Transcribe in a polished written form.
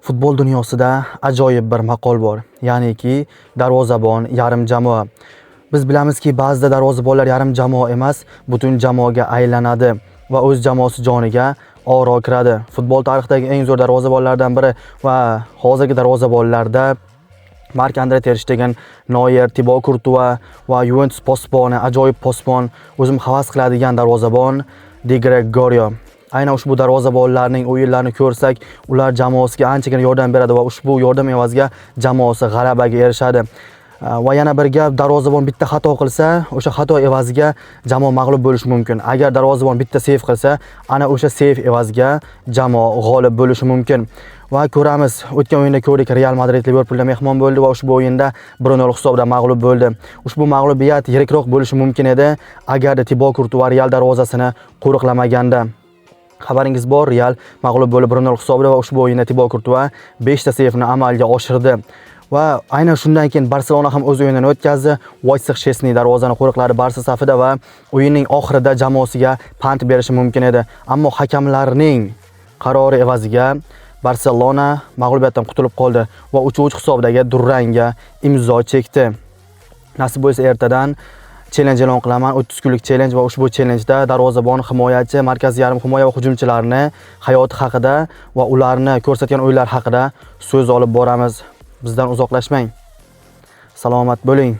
Futbol dunyosida ajoyib bir maqol bor. Ya'niki darvozabon yarim jamoa. Biz bilamizki, ba'zida darvozabonlar yarim jamoa emas, butun jamoaga aylanadi va o'z jamoasi joniga oro kiradi. Futbol tarixidagi eng zo'r darvozabonlardan biri va hozirgi darvozabonlarda Marc-Andre ter Stegen, Neuer, Thibaut Courtois va Juventus posboni, ajoyib posbon, o'zim havas qiladigan darvozabon Di Gregorio. Aynan ushbu darvozabonlarning o'yinlarini ko'rsak, ular jamoasiga anchagina yordam beradi va ushbu yordam evaziga jamoasi g'alabaga erishadi. Va yana bir gap, darvozabon bitta xato qilsa, o'sha xato evaziga jamoa mag'lub bo'lishi mumkin. Agar darvozabon bitta seyf qilsa, ana o'sha seyf evaziga jamoa g'olib bo'lishi mumkin. Va ko'ramiz, o'tgan o'yinda ko'rdik, Real Madrid Liverpoolga mehmon bo'ldi va ushbu o'yinda 1-0 hisobda mag'lub bo'ldi. Ushbu mag'lubiyat yirikroq bo'lishi mumkin edi, agarda Thibaut Courtois Real darvozasini qo'riqlamaganda. Xabaringiz bor, Real mag'lub bo'lib 1-0 hisobda va ushbu o'yinda Thibaut Courtois 5 ta seyfni amalga oshirdi. Va aynan shundan keyin Barselona ham o'z o'yinini o'tkazdi. Wojciech Szczesny darvozani qo'riqladi Barsa safida va o'yinning oxirida jamoasiga pant berishi mumkin edi. Ammo hakamlarning qarori evaziga Barselona mag'lubiyatdan qutulib qoldi va 3-3 hisobdagi durangga imzo chekdi. Nasib bo'lsa ertadan challenge e'lon qilaman, 30 kunlik challenge va ushbu challengeda darvozabon, himoyachi, markaziy yarim himoya va hujumchilarni hayoti haqida va ularni ko'rsatgan o'yinlar haqida so'z olib boramiz. Bizdan uzoqlashmang. Salomat bo'ling.